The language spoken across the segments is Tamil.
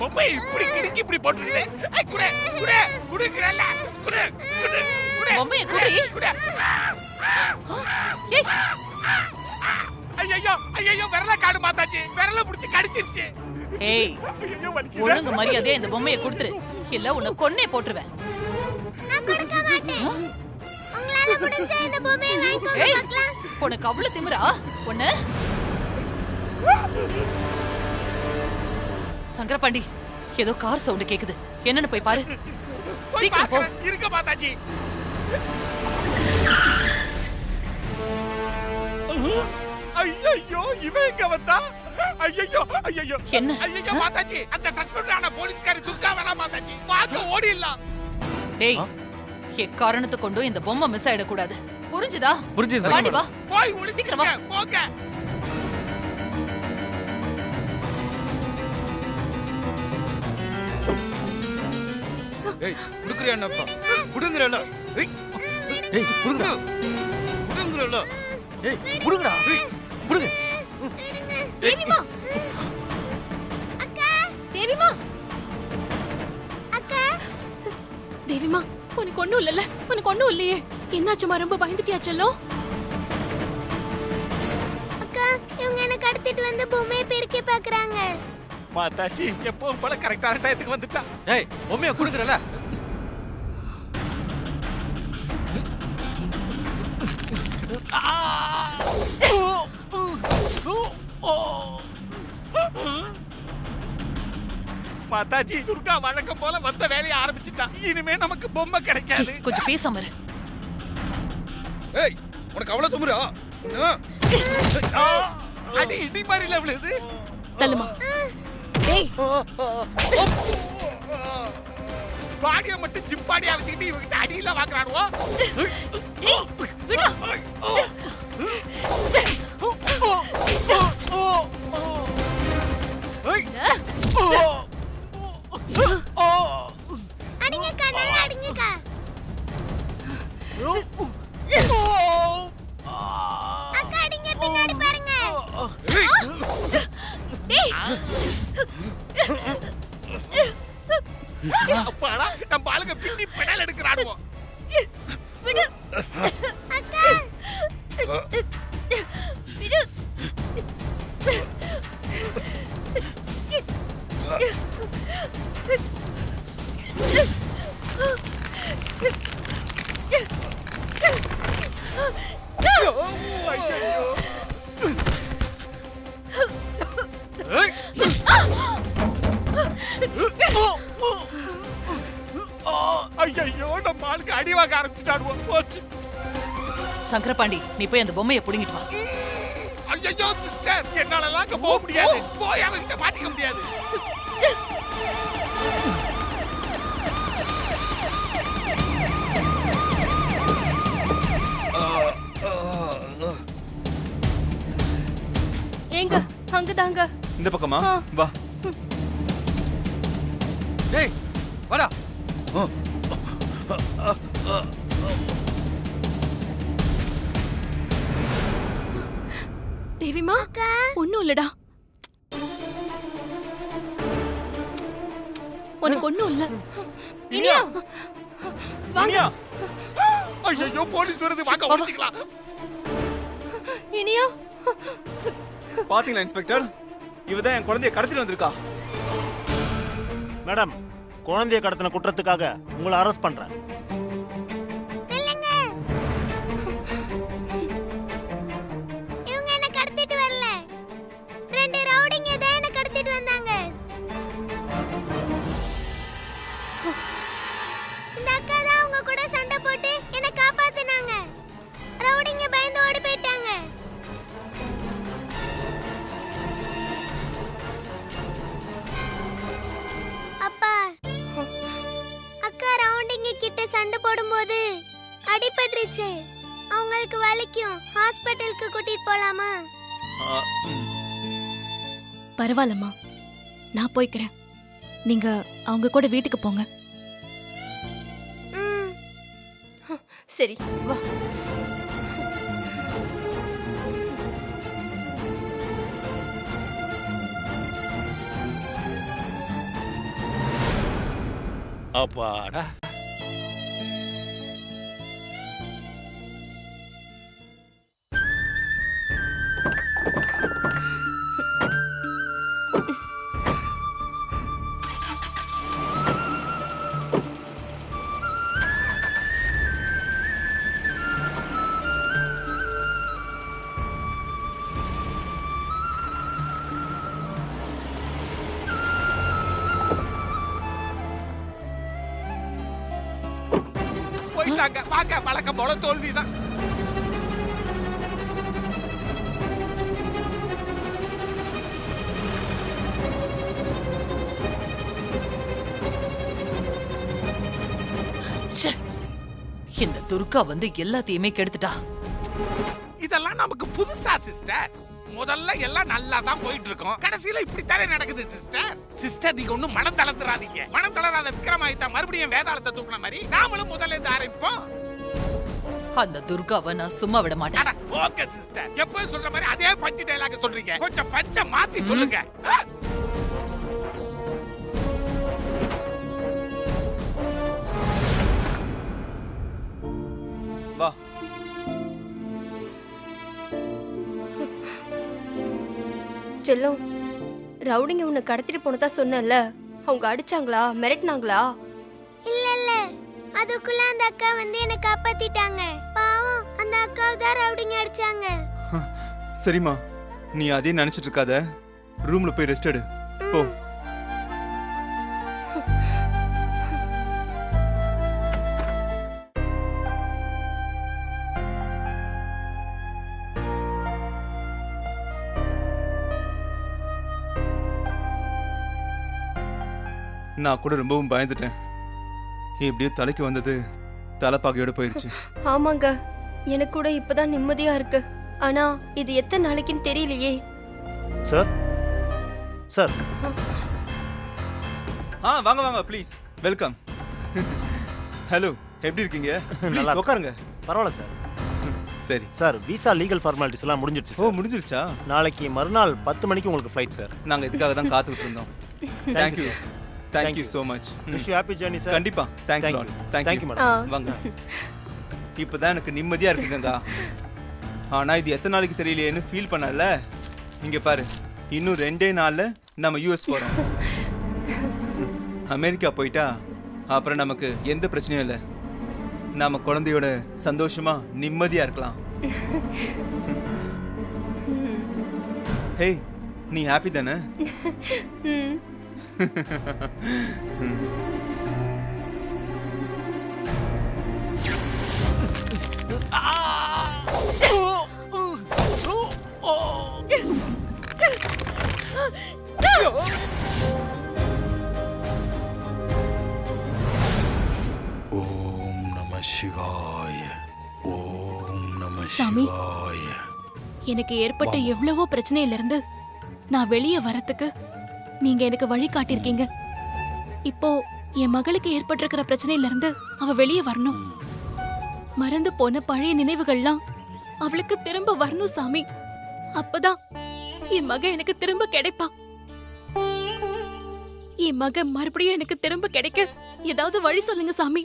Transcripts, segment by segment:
பொம்மை இப்படி கிழிச்சு இப்படி போட்டுருக்குது. ஐ குடு குடு குடுங்கறல்ல குடு குடு குடு பொம்மையை குடி. குடு. ஏய் ஐயோ ஐயோ விரல காடு மாத்தாச்சு. விரல புடிச்சு கடிச்சிருச்சு. ஏய் ஐயோ வலிக்குது. ஒழுங்கு மரியாதையா இந்த பொம்மையை கொடுத்துரு, இல்ல உன்னை கொன்னே போட்டுருவேன். நான் கொடுக்க மாட்டேன். உங்களால முடிஞ்ச இந்த பொம்மையை வாங்கிக்கோங்க ஏய் பார்க்கலாம். உனக்கு அவ்வளவு திமிரா ஒண்ணு? சங்கரபாண்டி, ஏதோ கார் சவுண்ட் கேக்குது, என்னன்னு போய் பாரு. சீக்கிரம் போ. இருக்க மாத்தாச்சு. ஐயோ இவன் எங்க வந்தா? ஐயோ ஐயோ என்ன? ஐயோ மாத்தாச்சி, அந்த சஸ்பெண்ட் ஆன போலீஸ்காரி துர்கா வரா மாத்தாச்சி. வாங்க ஓடிடலாம். டேய், எக்காரணத்தை கொண்டும் இந்த பொம்மை மிஸ் ஆயிடக்கூடாது, புரிஞ்சுதா? புரிஞ்சுது. வாடி வா. போய் ஓடி சீக்கிரம் வா. போங்க. ஏய் குடுக்குறியா என்னப்பா? குடுங்கறல. ஏய் ஏய் புடுங்கடா. குடுங்கறல. ஏய் புடுங்கடா. புடுங்க. தேவிமா அக்கா, தேவிமா அக்கா, தேவிமா உனக்கு ஒண்ணும் இல்லல்ல? உனக்கு ஒண்ணும் இல்லையே? என்னாச்சுமா? ரொம்ப பயந்துட்டியா செல்லம்? அக்கா இவங்க என்ன கடத்திட்டு வந்து பொம்மையை பெருக்கி பாக்குறாங்க. மாத்தாச்சி எப்பவும் போல கரெக்டான டயத்துக்கு வந்துட்டா. ஏய் பொம்மையை குடுக்குறல. மாத்தாச்சி துர்கா வழக்கம் போல வந்த வேலையை ஆரம்பிச்சுட்டா. இனிமே நமக்கு பொம்மை கிடைக்காது. கொஞ்சம் பேசாம இரு. ஏய் உனக்கு அவ்வளவு துமுறா? அடி இடி மாதிரில விழுது. தள்ளுமா. டேய் பாடிய மட்டும் ஜிம்பாடியா வச்சுக்கிட்டு இவங்கிட்ட அடியில வாங்குறானுவோ. டேய் விடுடா. அடிங்கக்கா, நல்லா அடிங்கக்கா. அக்கா அடிங்க, பின்னாடி பாருங்க. டேய் அப்பாடா நம்ம ஆளுங்க பின்னி பெடல் எடுக்கிறானுவோ. விடு. அக்கா விடு. ஐயோ நம்ம ஆளுக்கு அடி வாங்க ஆரம்பிச்சுட்டானுவோ. போச்சு. சங்கரபாண்டி, நீ போய் அந்த பொம்மையை புடுங்கிட்டு வா. ஐயோ சிஸ்டர், என்னாலலாம் அங்க போக முடியாது. போய் அவங்கிட்ட மாட்டிக்க முடியாது. ஏங்க அங்கதாங்க. இந்த பக்கமா? வா. டேய் வாடா. தேவிமா ஒண்ணும் இல்லடா. உனக்கு ஒண்ணும் இல்ல. இனியா வாங்க. ஐயோ போலீஸ் வருது, வாங்க ஓடிச்சுக்கலாம். இனியா பாத்தீங்களா இன்ஸ்பெக்டர்? இவதான் என் குழந்தைய கடத்திட்டு வந்திருக்கா. மேடம், குழந்தைய கடத்தின குற்றத்துக்காக உங்களை அரெஸ்ட் பண்றேன். இல்லங்க, இவங்க என்ன கடத்திட்டு வரல. 2 ரவுடிங்க தான் என்ன கடத்திட்டு வந்தாங்க. இந்த அக்கா தான் உங்க கூட சண்டை போட்டு என்ன காப்பாத்துனாங்க. ரவுடிங்க பயந்து ஓடி போயிட்டாங்க. அப்பா, அக்கா ரவுண்டிங்க கிட்ட சண்டை போடும்போது அடிபட்டுருச்சு. அவங்களுக்கு வலிக்கும். ஹாஸ்பிடலுக்கு கூட்டிட்டு போலாமா? பரவாயில்லம்மா, நான் போய்க்கிறேன். நீங்க அவங்க கூட வீட்டுக்கு போங்க. ம். சரி வா. அப்பாடா. போயிட்டாங்க. வாங்க, வழக்கம் போல தோல்விதான். ச்சே, இந்த துர்கா வந்து எல்லாத்தையுமே கெடுத்துட்டா. இதெல்லாம் நமக்கு புதுசா சிஸ்டர். முதல்ல எல்லாம் நல்லா தான் போயிட்டு இருக்கோம். கடைசியில இப்படித்தானே நடக்குது சிஸ்டர். சிஸ்டர் நீங்க ஒண்ணும் மனம் தளர்ந்துறாதீங்க. மனம் தளராத விக்ரமாதித்தா மறுபடியும் வேதாளத்தை தூக்குன மாதிரி நாமளும் முதல்ல இருந்து ஆரம்பிப்போம். அந்த துர்காவை நான் சும்மா விட மாட்டேன். ஓகே சிஸ்டர், எப்பவும் சொல்ற மாதிரி அதே பஞ்சு டயலாக் சொல்றீங்க. கொஞ்சம் பஞ்ச மாத்தி சொல்லுங்க. வா. செல்லம், ரவுடிங்க உன்னை கடத்திட்டு போனதா சொன்னல, அவங்க அடிச்சாங்களா, மிரட்டினாங்களா? இல்ல அதுக்குள்ள அந்த அக்கா வந்து என்ன காப்பாத்திட்டாங்க. பாவம், அந்த அக்காவை தான் ரவுடிங்க அடிச்சாங்க. சரிம்மா, நீ அதே நினைச்சிட்டு இருக்காத. ரூம்ல போய் ரெஸ்ட் எடு. போ. நான் கூட ரொம்பவும் பயந்துட்டேன். எப்படியோ தலைக்கு வந்தது தலைப்பாகையோட போயிருச்சு. ஆமாங்க, எனக்கு கூட இப்பதான் நிம்மதியா இருக்கு. ஆனா இது எத்தனை நாளைக்குன்னு தெரியலையே. சார் சார் வாங்க வாங்க, ப்ளீஸ் வெல்கம். ஹலோ, எப்படி இருக்கீங்க? நல்லா ப்ளீஸ் உட்காருங்க. பரவாயில்ல சார். சரி சார், விசா லீகல் ஃபார்மாலிட்டிஸ் எல்லாம் முடிஞ்சிடுச்சு ஓ, சார். முடிஞ்சிருச்சா? நாளைக்கு மறுநாள் 10 மணிக்கு உங்களுக்கு ஃப்ளைட் சார். நாங்க இதுக்காக தான் காத்துக்கிட்டு இருந்தோம். Thank you, thank you sir. Thank you so much. Wish you happy journey sir. கண்டிப்பா. Thanks Thank lot. you. Thank you Thank you, madam. வாங்க. இப்பதான் எனக்கு நிம்மதியா இருக்குங்கக்கா. ஆனா இது எத்தனை நாளைக்கு தெரியலையேன்னு ஃபீல் பண்ணல. இங்க பாரு, இன்னும் 2 நாள்ல நம்ம யூஎஸ் போறோம். அமெரிக்கா போயிட்டா அப்புறம் நமக்கு எந்த பிரச்சனையும் இல்லை. நாம குழந்தையோட சந்தோஷமா நிம்மதியா இருக்கலாம். ஹே, நீ ஹாப்பி தானே? ஓம் நம சிவாய. ஓம் நம சாமி. சிவாய. எனக்கு ஏற்பட்ட எவ்வளவோ பிரச்சனையில இருந்து நான் வெளியே வரத்துக்கு நீங்க எனக்கு வழி காட்டியிருக்கீங்க. இப்போ என் மகளுக்கு ஏற்பட்டிருக்கிற பிரச்சனையில இருந்து அவ வெளியே வரணும். மறந்து போன பழைய நினைவுகள்லாம் அவளுக்கு திரும்ப வரணும் சாமி. அப்பதான் என் மக எனக்கு திரும்ப கிடைப்பா. என் மக மறுபடியும் எனக்கு திரும்ப கிடைக்க ஏதாவது வழி சொல்லுங்க சாமி.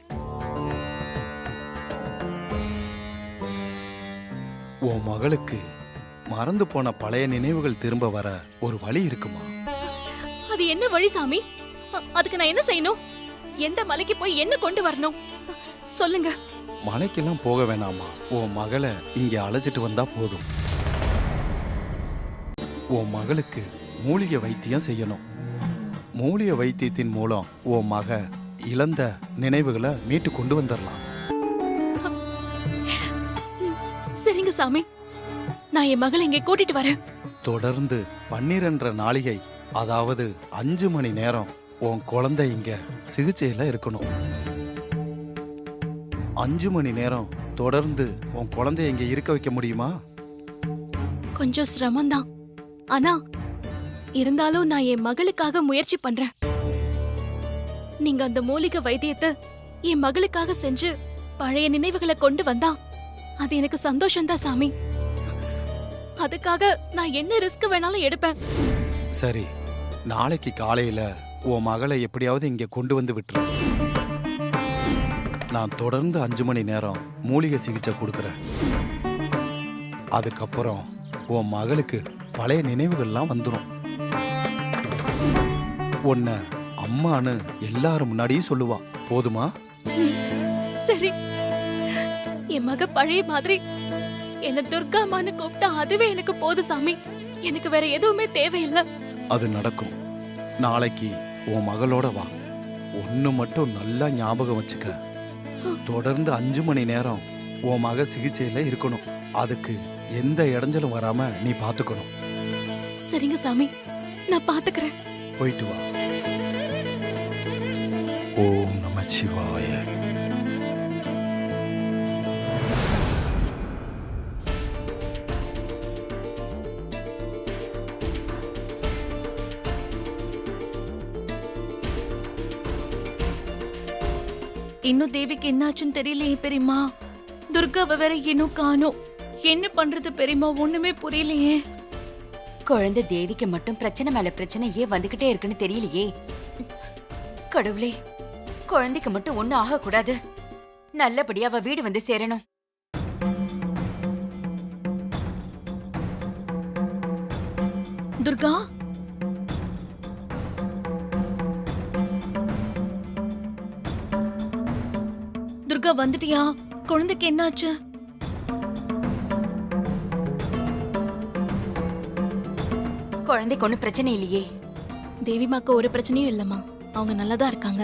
உன் மகளுக்கு மறந்து போன பழைய நினைவுகள் திரும்ப வர ஒரு வழி இருக்குமா? அது என்ன வழி சாமி? அதுக்கு நான் என்ன செய்யணும்? எந்த மலைக்கு போய் என்ன கொண்டு வரணும் சொல்லுங்க. மலைக்கெல்லாம் போக வேணாமா, உன் மகளை இங்க அழைச்சிட்டு வந்தா போதும். உன் மகளுக்கு மூலிகை வைத்தியம் செய்யணும். மூலிகை வைத்தியத்தின் மூலம் உன் மக இழந்த நினைவுகளை மீட்டு கொண்டு வந்துடலாம். சரிங்க சாமி, நான் என் மகளை இங்கே கூட்டிட்டு வரேன். தொடர்ந்து 12 நாளிகை, அதாவது 5 மணி நேரம் உன் குழந்தை இங்க சிகிச்சையில இருக்கணும். 5 மணி நேரம் தொடர்ந்து உன் குழந்தைய இங்க இருக்க வைக்க முடியுமா? கொஞ்சம் சிரமம்தான், ஆனா இருந்தாலும் நான் என் மகளுக்காக முயற்சி பண்றேன். நீங்க அந்த மூலிகை வைத்தியத்தை என் மகளுக்காக செஞ்சு பழைய நினைவுகளை கொண்டு வந்தா அது எனக்கு சந்தோஷம்தான் சாமி. அதுக்காக நான் என்ன ரிஸ்க் வேணாலும் எடுப்பேன். சரி, நாளைக்கு காலையில உன் மகளை எப்படியாவது இங்க கொண்டு வந்து விட்டுரு. நான் தொடர்ந்து 5 மணி நேரம் மூலிகை சிகிச்சை கொடுக்குறேன். அதுக்கப்புறம் உன் மகளுக்கு பழைய நினைவுகள்லாம் வந்துடும். உன்னை அம்மான்னு எல்லாரும் முன்னாடியும் சொல்லுவா. போதுமா? சரி, என் மக பழைய மாதிரி என்ன துர்காமான்னு கூப்பிட்டா அதுவே எனக்கு போதும் சாமி. எனக்கு வேற எதுவுமே தேவையில்லை. அது நடக்கும். நாளைக்கு உன் மகளோட வா. ஒன்று மட்டும் நல்லா ஞாபகம் வச்சுக்க. தொடர்ந்து 5 மணி நேரம் உன் மக சிகிச்சையில் இருக்கணும். அதுக்கு எந்த இடைஞ்சலும் வராம நீ பார்த்துக்கணும். சரிங்க சாமி, நான் பாத்துக்கிறேன். போயிட்டு வா. ஓம் நமச்சிவாய. இன்னும் தேவிக்கு என்னாச்சுன்னு தெரியலையே பெரியம்மா. துர்காவை வேற இன்னும் காணோம். என்ன பண்றது பெரியம்மா? ஒண்ணுமே புரியலையே. குழந்தை தேவிக்கு மட்டும் பிரச்சனை மேல பிரச்சனை ஏன் வந்துகிட்டே இருக்குன்னு தெரியலையே. கடவுளே, குழந்தைக்கு மட்டும் ஒண்ணும் ஆகக்கூடாது. நல்லபடியா அவ வீடு வந்து சேரணும். துர்கா, துர்கா வந்துட்டியா? குழந்தைக்கு என்னாச்சு? குழந்தைக்கு ஒண்ணும் பிரச்சனை இல்லையே. தேவிமாக்கு ஒரு பிரச்சனையும் இல்லம்மா. அவங்க நல்லதா இருக்காங்க.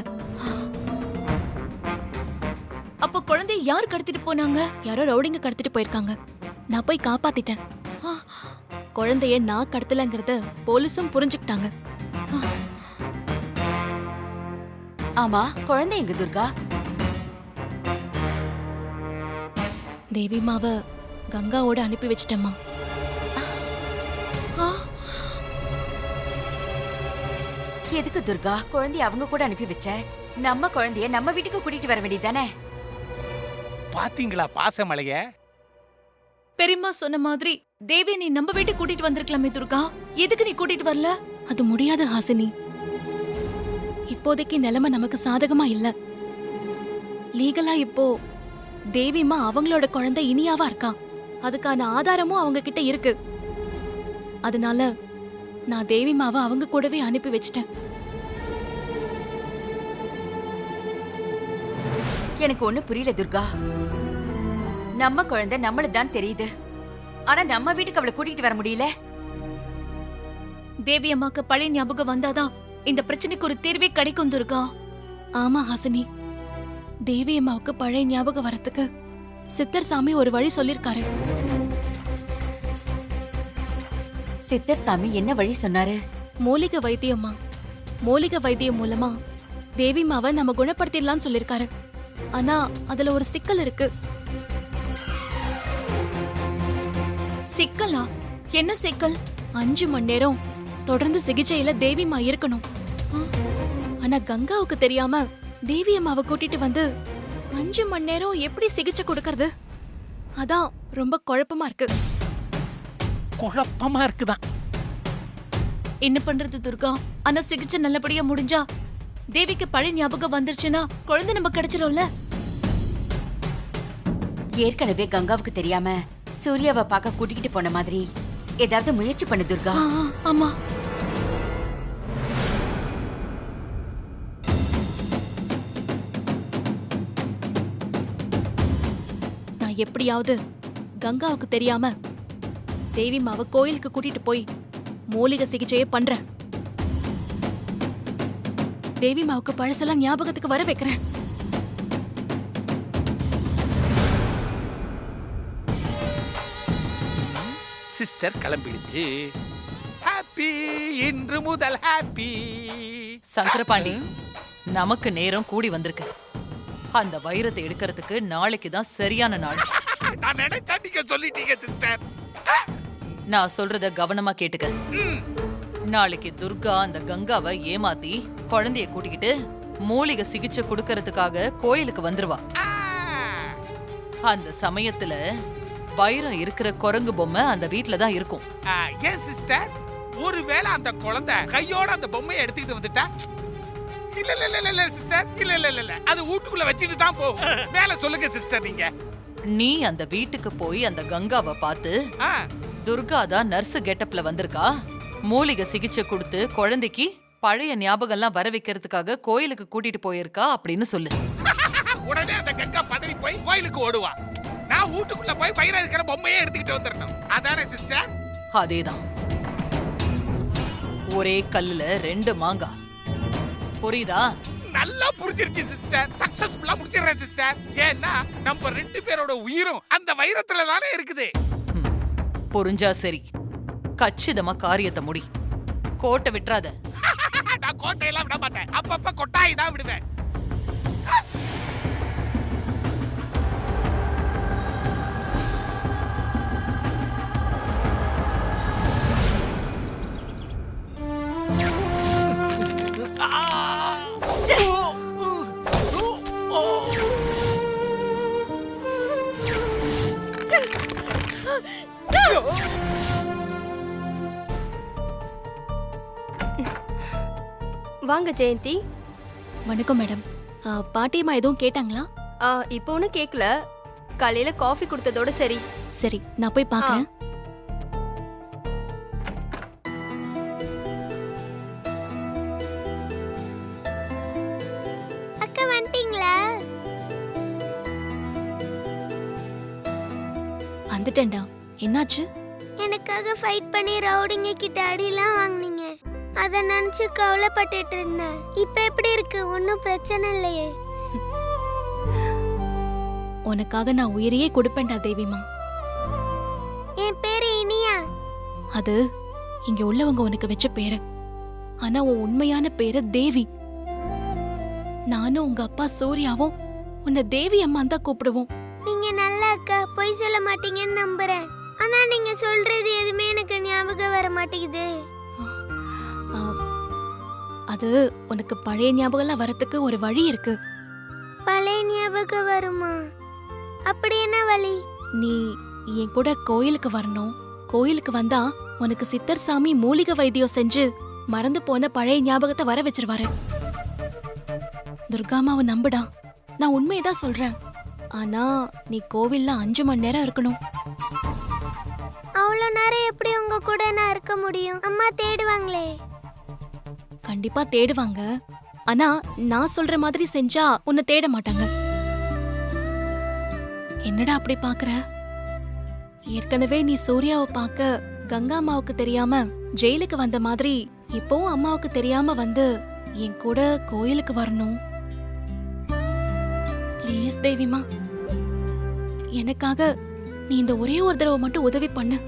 அப்போ குழந்தைய யார் கடத்திட்டு போனாங்க? யாரோ ரவுடிங்க கடத்திட்டு போயிருக்காங்க. நான் போய் காப்பாத்திட்டேன். ஆ, குழந்தைய நான் கடத்தலங்கறத போலீஸும் புரிஞ்சுக்கிட்டாங்க. ஆமா, குழந்தை எங்க துர்கா? தேவிமாவ கங்காவோட அனுப்பி வச்சிட்டேம்மா. எதுக்கு துர்கா குழந்தைய அவங்க கூட அனுப்பி வச்ச? நம்ம குழந்தைய நம்ம வீட்டுக்கு கூட்டிட்டு வர வேண்டியதானே? பாத்தீங்களா பாசமலைய? பெரியம்மா சொன்ன மாதிரி தேவிய நீ நம்ம வீட்டுக்கு கூட்டிட்டு வந்திருக்கலாமே துர்கா. எதுக்கு நீ கூட்டிட்டு வரல? அது முடியாது ஹாசினி. இப்போதைக்கு நிலைமை நமக்கு சாதகமா இல்ல. லீகலா இப்போ தேவிமா அவங்களோட குழந்தை இனியாவா இருக்கா. அதுக்கான ஆதாரமும் அவங்க கிட்ட இருக்கு. அதனால நான் தேவிமாவை அவங்க கூடவே அனுப்பி வச்சிட்டேன். எனக்கு ஒண்ணு புரியல துர்கா. நம்ம குழந்தை நம்மளுதான் தெரியுது. ஆனா நம்ம வீட்டுக்கு அவளை கூட்டிட்டு வர முடியல. தேவி அம்மாக்கு பழைய ஞாபகம் வந்தாதான் இந்த பிரச்சனைக்கு ஒரு தீர்வே கிடைக்கும் துர்கா. ஆமா ஹாசினி, தேவி அம்மாவுக்கு பழைய ஞாபகம் வரத்துக்கு சித்தர் சாமி ஒரு வழி சொல்லிருக்காரு. சித்தர் சாமி என்ன வழி சொன்னாரு? மூலிகை வைத்தியம்மா. மூலிகை வைத்தியம் மூலமா தேவிமாவை நம்ம குணப்படுத்திடலாம்னு சொல்லிருக்காரு. ஆனா அதுல ஒரு சிக்கல் இருக்கு. சிக்கலா? என்ன சிக்கல்? 5 மணி நேரம் தொடர்ந்து சிகிச்சையில தேவிமா இருக்கணும். ஆனா கங்காவுக்கு தெரியாம தேவி அம்மாவை கூட்டிட்டு வந்து 5 மணி நேரம் எப்படி சிகிச்சை கொடுக்கறது? அதான் ரொம்ப குழப்பமா இருக்கு. குழப்பமா இருக்குதான். என்ன பண்றது துர்கா? ஆனா சிகிச்சை நல்லபடியா முடிஞ்சா தேவிக்கு பழைய ஞாபகம் வந்துருச்சுன்னா குழந்தை நம்ம கிடைச்சிரும்ல. ஏற்கனவே கங்காவுக்கு தெரியாம சூர்யாவை பார்க்க கூட்டிக்கிட்டு போன மாதிரி ஏதாவது முயற்சி பண்ணு துர்கா. ஆமா. நான் எப்படியாவது கங்காவுக்கு தெரியாம தேவிமாவை கோயிலுக்கு கூட்டிட்டு போய் மூலிகை சிகிச்சையை பண்றேன். தேவிமாவுக்கு பழசெல்லாம் ஞாபகத்துக்கு வர வைக்கிறேன். சிஸ்டர் கிளம்பிடுச்சு. ஹாப்பி, இன்று முதல் ஹாப்பி. சங்கரபாண்டி, நமக்கு நேரம் கூடி வந்திருக்கு. அந்த வைரத்தை எடுக்கிறதுக்கு நாளைக்கு தான் சரியான நாள். நான் நினைச்சா நீங்க சொல்லிட்டீங்க சிஸ்டர். நான் சொல்றத கவனமா கேட்டுக்க. நாளைக்கு துர்கா அந்த கங்காவை ஏமாத்தி குழந்தைய கூட்டிக்கிட்டு மூலிகை சிகிச்சை கொடுக்கறதுக்காக கோயிலுக்கு வந்துருவா. அந்த சமயத்துல வைரம் இருக்கிற குரங்கு பொம்மை அந்த வீட்ல தான் இருக்கும். ஏன் சிஸ்டர், ஒருவேளை அந்த குழந்தை கையோட அந்த பொம்மையை எடுத்துக்கிட்டு வந்துட்டா இல்ல இல்ல இல்ல இல்ல சிஸ்டர், இல்ல இல்ல இல்ல அது வீட்டுக்குள்ள வச்சிட்டு தான் போகும். மேல சொல்லுங்க சிஸ்டர் நீங்க. நீ அந்த வீட்டுக்கு போய் அந்த கங்காவை பார்த்து ஆ, துர்கா தான் நர்ஸ் கெட்டப்ல வந்திருக்கா, மூலிகை சிகிச்சை கொடுத்து குழந்தைக்கு பழைய ஞாபகம்லாம் வர வைக்கிறதுக்காக கோயிலுக்கு கூட்டிட்டு போயிருக்கா அப்படின்னு சொல்லு. உடனே அந்த கங்கா பதறி போய் கோயிலுக்கு ஓடுவா. நான் வீட்டுக்குள்ள போய் பயிர இருக்கிற பொம்மையே எடுத்துக்கிட்டு வந்துடணும். அதானே சிஸ்டர்? அதேதான். ஒரே கல்லுல 2 மாங்காய். புரியுதா? நல்லா புரிஞ்சிருச்சு சிஸ்டர். சக்சஸ்ஃபுல்லா முடிச்சிடுறேன் சிஸ்டர். ஏன்னா நம்ம 2 பேரோட உயிரும் அந்த வைரத்துல தானே இருக்குது. புரிஞ்சா சரி, கச்சிதமா காரியத்தை முடி. கோட்டை விட்டுறாத. நான் கோட்டையெல்லாம் விட மாட்டேன். அப்பப்ப கொட்டாய் தான் விடுவேன். வாங்க ஜெயந்தி. வணக்கம் மேடம். பாட்டியம்மா எதுவும் கேட்டாங்களா? இப்போ ஒன்றும் கேட்கல. காலையில காஃபி கொடுத்ததோட சரி. சரி, நான் போய் பார்க்கறேன். அக்கா வந்துட்டீங்களா? வந்துட்டேன்டா. என்னாச்சு? எனக்காக ஃபைட் பண்ணி ரவுடிங்க கிட்ட அடிலாம் வாங்குனீங்க. அத நினைச்சு கவலைப்பட்டுட்டு இருந்தேன். இப்ப எப்படி இருக்கு? ஒன்னும் பிரச்சனை இல்லையே? உனக்காக நான் உயிரையே கொடுப்பேன்டா தேவிமா. என் பேரு இனியா. அது இங்க உள்ளவங்க உனக்கு வச்ச பேரு. ஆனா உன் உண்மையான பேரு தேவி. நானும் உங்க அப்பா சூர்யாவும் உன்னை தேவி அம்மா தான் கூப்பிடுவோம். நீங்க நல்ல அக்கா, பொய் சொல்ல மாட்டீங்கன்னு நம்புறேன். ஆனா நீங்க சொல்றது எதுவுமே எனக்கு ஞாபகம் வர மாட்டேங்குது. அது உனக்கு பழைய ஞாபகம்லாம் வரத்துக்கு ஒரு வழி இருக்கு. பழைய ஞாபகம் வருமா? அப்படி என்ன வழி? நீ என் கூட கோயிலுக்கு வரணும். கோயிலுக்கு வந்தா உனக்கு சித்தர் சாமி மூலிகை வைத்தியம் செஞ்சு மறந்து போன பழைய ஞாபகத்தை வர வச்சிருவாரு. துர்காமாவை நம்புடா, நான் உண்மையதான் சொல்றேன். ஆனா நீ கோவில்ல 5 மணி நேரம் இருக்கணும். அவ்வளவு நேரம் எப்படி உங்க கூட நான் இருக்க முடியும்? அம்மா தேடுவாங்களே. கண்டிப்பா தேடுவாங்க. ஆனா நான் சொல்ற மாதிரி செஞ்சா உன்னை தேட மாட்டாங்க. என்னடா அப்படி பாக்குற? ஏற்கனவே நீ சூர்யாவை பார்க்க கங்கா அம்மாவுக்கு தெரியாம ஜெயிலுக்கு வந்த மாதிரி இப்போவும் அம்மாவுக்கு தெரியாம வந்து என் கூட கோயிலுக்கு வரணும். ப்ளீஸ் தேவிமா, எனக்காக நீ இந்த ஒரே ஒரு தடவை மட்டும் உதவி பண்ணு.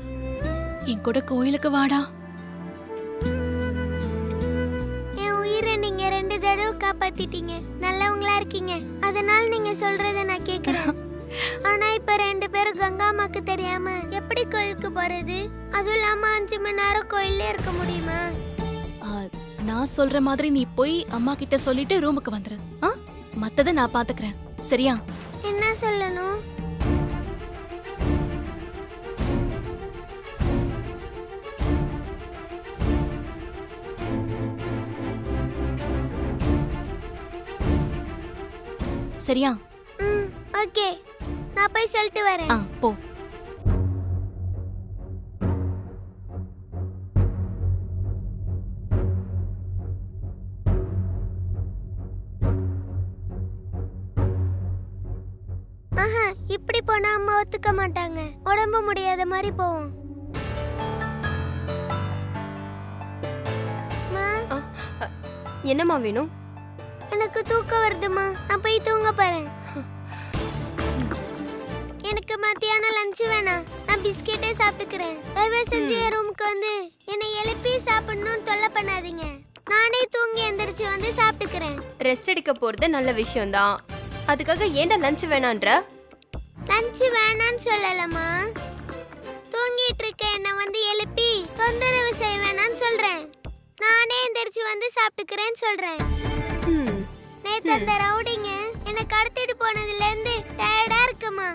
என் கூட கோயிலுக்கு வாடா. என் உயிரை நீங்க 2 தடவை காப்பாத்திட்டீங்க. நல்லவங்களா இருக்கீங்க. அதனால நீங்க சொல்றத நான் கேக்குறேன். ஆனா இப்ப 2 பேரும் கங்கா அம்மாக்கு தெரியாம எப்படி கோயிலுக்கு போறது? அதுவும் இல்லாம 5 மணி நேரம் கோயில்ல இருக்க முடியுமா? நான் சொல்ற மாதிரி நீ போய் அம்மா கிட்ட சொல்லிட்டு ரூமுக்கு வந்துரு. மத்தத நான் பாத்துக்கிறேன். சரியா? என்ன சொல்லணும்? சரியா? ஓகே, நான் போய் சொல்லிட்டு வரேன். போ. ஆஹா, இப்படி போனா அம்மா ஒத்துக்க மாட்டாங்க. உடம்பு முடியாத மாதிரி போவோம். என்னம்மா வேணும்? எனக்கு தூக்கம் வருதுமா, நான் போய் தூங்க போறேன். எனக்கு மத்தியானம் லஞ்ச் வேணாம், நான் பிஸ்கெட்டே சாப்பிட்டுக்கிறேன். தயவு செஞ்சு என் ரூமுக்கு வந்து என்னை எழுப்பி சாப்பிடணும்னு தொல்லை பண்ணாதீங்க. நானே தூங்கி எந்திரிச்சு வந்து சாப்பிட்டுக்கிறேன். ரெஸ்ட் எடுக்க போறது நல்ல விஷயம்தான். அதுக்காக ஏன்டா லஞ்ச் வேணான்ற? லஞ்ச் வேணான்னு சொல்லலமா, தூங்கிட்டு இருக்க என்ன வந்து எழுப்பி தொந்தரவு செய்ய வேணான்னு சொல்றேன். நானே எந்திரிச்சு வந்து சாப்பிட்டுக்கிறேன்னு சொல்றேன். நேத்து அந்த ரவுடிங்க என்னை கடத்திட்டு போனதுல இருந்து டயர்டா இருக்குமா.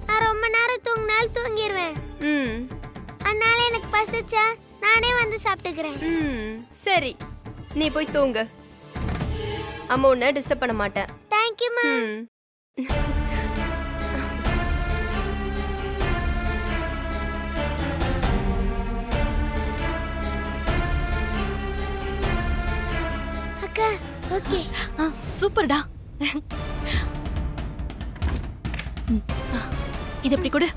நான் ரொம்ப நேரம் தூங்கினாலும் தூங்கிடுவேன். அதனால எனக்கு பசிச்சா நானே வந்து சாப்பிட்டுக்கிறேன். சரி, நீ போய் தூங்கு. அம்மா உன்னை டிஸ்டர்ப் பண்ண மாட்டேன். தேங்க்யூமா. அக்கா ஓகே. சூப்பர்டா. இது எப்படி கொடு.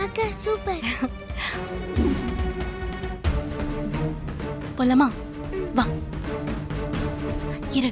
அக்கா சூப்பர். போலாமா? வா இரு.